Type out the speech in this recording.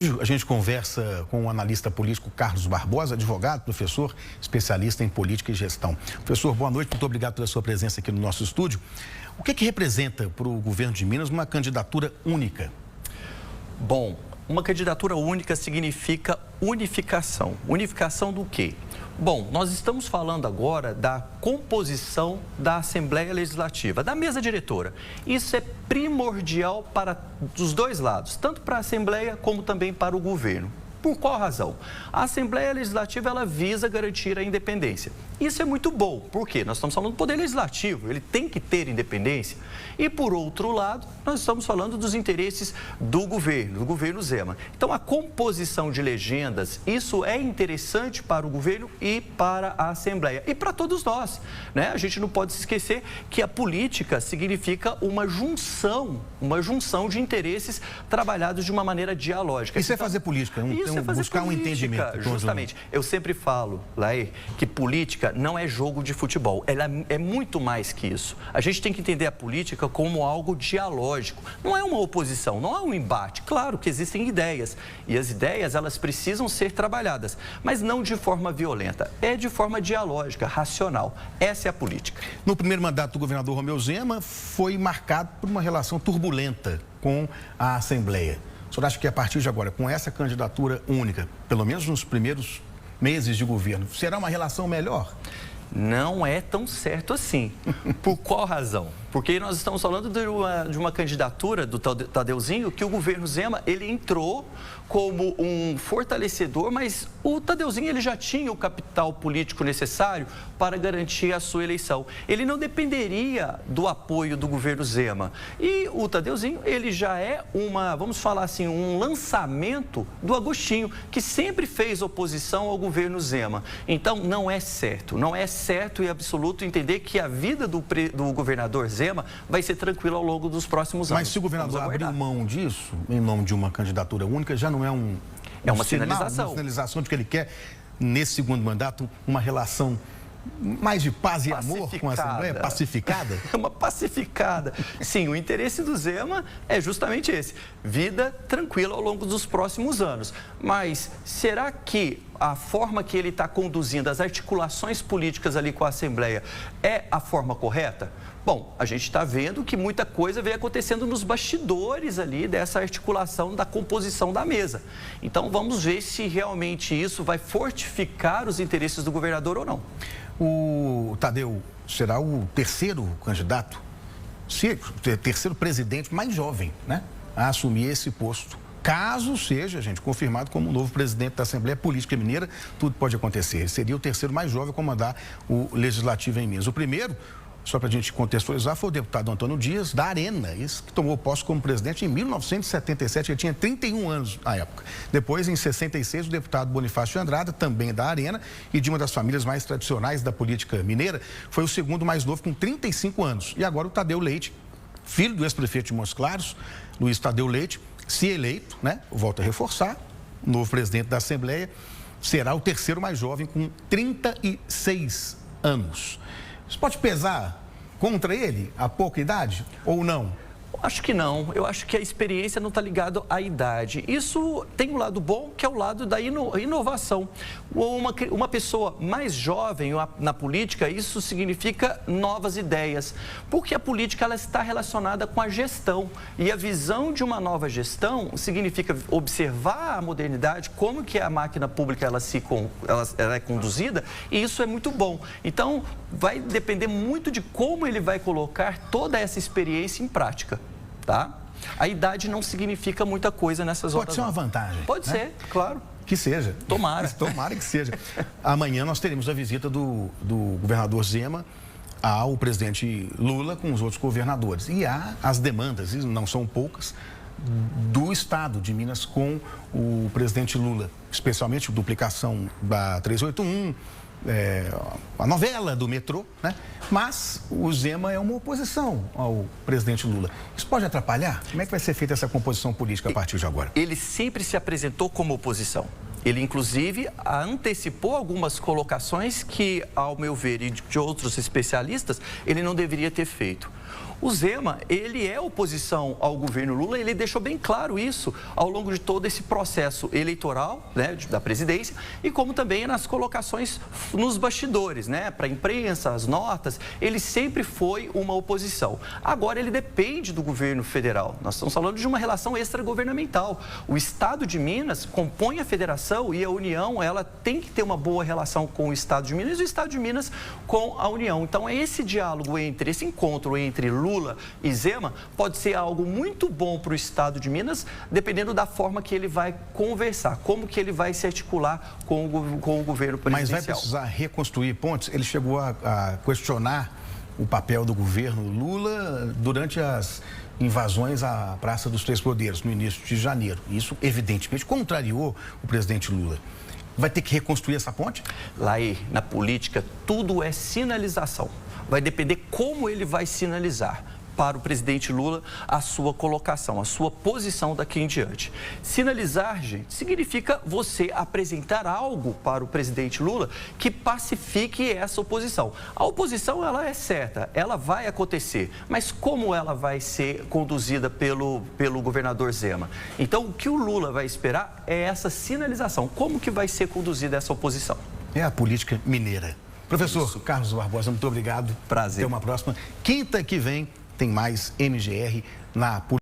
A gente conversa com o analista político Carlos Barbosa, advogado, professor, especialista em política e gestão. Professor, boa noite, muito obrigado pela sua presença aqui no nosso estúdio. O que representa para o governo de Minas uma candidatura única? Bom, uma candidatura única significa unificação. Unificação do quê? Bom, nós estamos falando agora da composição da Assembleia Legislativa, da mesa diretora. Isso é primordial para os dois lados, tanto para a Assembleia como também para o governo. Por qual razão? A Assembleia Legislativa, ela visa garantir a independência. Isso é muito bom, porque nós estamos falando do Poder Legislativo, ele tem que ter independência. E, por outro lado, nós estamos falando dos interesses do governo Zema. Então, a composição de legendas, isso é interessante para o governo e para a Assembleia. E para todos nós, né? A gente não pode se esquecer que a política significa uma junção de interesses trabalhados de uma maneira dialógica. Isso é fazer política, buscar um entendimento. Justamente. Eu sempre falo, Laí, que política não é jogo de futebol. Ela é muito mais que isso. A gente tem que entender a política como algo dialógico. Não é uma oposição, não é um embate. Claro que existem ideias. E as ideias, elas precisam ser trabalhadas. Mas não de forma violenta. É de forma dialógica, racional. Essa é a política. No primeiro mandato do governador Romeu Zema, foi marcado por uma relação turbulenta com a Assembleia. O senhor acha que a partir de agora, com essa candidatura única, pelo menos nos primeiros meses de governo, será uma relação melhor? Não é tão certo assim. Por qual razão? Porque nós estamos falando de uma candidatura do Tadeuzinho que o governo Zema, ele entrou como um fortalecedor, mas o Tadeuzinho, ele já tinha o capital político necessário para garantir a sua eleição. Ele não dependeria do apoio do governo Zema. E o Tadeuzinho, ele já é vamos falar assim, um lançamento do Agostinho, que sempre fez oposição ao governo Zema. Então, não é certo e absoluto entender que a vida do governador Zema vai ser tranquila ao longo dos próximos anos. Mas se o governador abrir mão disso, em nome de uma candidatura única, já não é uma sinalização. Uma sinalização de que ele quer, nesse segundo mandato, uma relação mais de paz e amor com a Assembleia, pacificada? Uma pacificada. Sim, o interesse do Zema é justamente esse, vida tranquila ao longo dos próximos anos. Mas será que a forma que ele está conduzindo as articulações políticas ali com a Assembleia é a forma correta? Bom, a gente está vendo que muita coisa vem acontecendo nos bastidores ali dessa articulação da composição da mesa. Então, vamos ver se realmente isso vai fortificar os interesses do governador ou não. O Tadeu será o terceiro candidato, terceiro presidente mais jovem, né, a assumir esse posto. Caso seja, gente, confirmado como o novo presidente da Assembleia Política Mineira, tudo pode acontecer. Ele seria o terceiro mais jovem a comandar o Legislativo em Minas. O primeiro, só para a gente contextualizar, foi o deputado Antônio Dias, da Arena, esse que tomou posse como presidente em 1977, ele tinha 31 anos na época. Depois, em 66, o deputado Bonifácio Andrada, também da Arena e de uma das famílias mais tradicionais da política mineira, foi o segundo mais novo, com 35 anos. E agora o Tadeu Leite, filho do ex-prefeito de Montes Claros, Luiz Tadeu Leite, se eleito, né, volto a reforçar, o novo presidente da Assembleia, será o terceiro mais jovem, com 36 anos. Isso pode pesar contra ele, a pouca idade, ou não? Acho que não. Eu acho que a experiência não está ligada à idade. Isso tem um lado bom, que é o lado da inovação. Uma pessoa mais jovem na política, isso significa novas ideias. Porque a política, ela está relacionada com a gestão. E a visão de uma nova gestão significa observar a modernidade, como que a máquina pública ela é conduzida, e isso é muito bom. Então, vai depender muito de como ele vai colocar toda essa experiência em prática. Tá? A idade não significa muita coisa nessas horas. Pode ser uma vantagem. Pode ser, claro. Que seja. Tomara. Tomara que seja. Amanhã nós teremos a visita do governador Zema ao presidente Lula com os outros governadores. E há as demandas, e não são poucas, do Estado de Minas com o presidente Lula, especialmente a duplicação da 381, a novela do metrô, né? Mas o Zema é uma oposição ao presidente Lula. Isso pode atrapalhar? Como é que vai ser feita essa composição política a partir de agora? Ele sempre se apresentou como oposição. Ele, inclusive, antecipou algumas colocações que, ao meu ver, e de outros especialistas, ele não deveria ter feito. O Zema, ele é oposição ao governo Lula, ele deixou bem claro isso ao longo de todo esse processo eleitoral, né, da presidência, e como também nas colocações nos bastidores, né, para a imprensa, as notas, ele sempre foi uma oposição. Agora ele depende do governo federal. Nós estamos falando de uma relação extragovernamental. O Estado de Minas compõe a federação e a União, ela tem que ter uma boa relação com o Estado de Minas e o Estado de Minas com a União. Então, esse diálogo esse encontro entre Lula e Zema pode ser algo muito bom para o Estado de Minas, dependendo da forma que ele vai conversar, como que ele vai se articular com o governo presidencial. Mas vai precisar reconstruir pontes? Ele chegou a questionar o papel do governo Lula durante as invasões à Praça dos Três Poderes, no início de janeiro. Isso, evidentemente, contrariou o presidente Lula. Vai ter que reconstruir essa ponte? Laí, na política, tudo é sinalização. Vai depender como ele vai sinalizar para o presidente Lula a sua colocação, a sua posição daqui em diante. Sinalizar, gente, significa você apresentar algo para o presidente Lula que pacifique essa oposição. A oposição, ela é certa, ela vai acontecer, mas como ela vai ser conduzida pelo governador Zema? Então, o que o Lula vai esperar é essa sinalização, como que vai ser conduzida essa oposição. É a política mineira. Professor Carlos Barbosa, muito obrigado. Prazer. Até uma próxima. Quinta que vem tem mais MGR na política.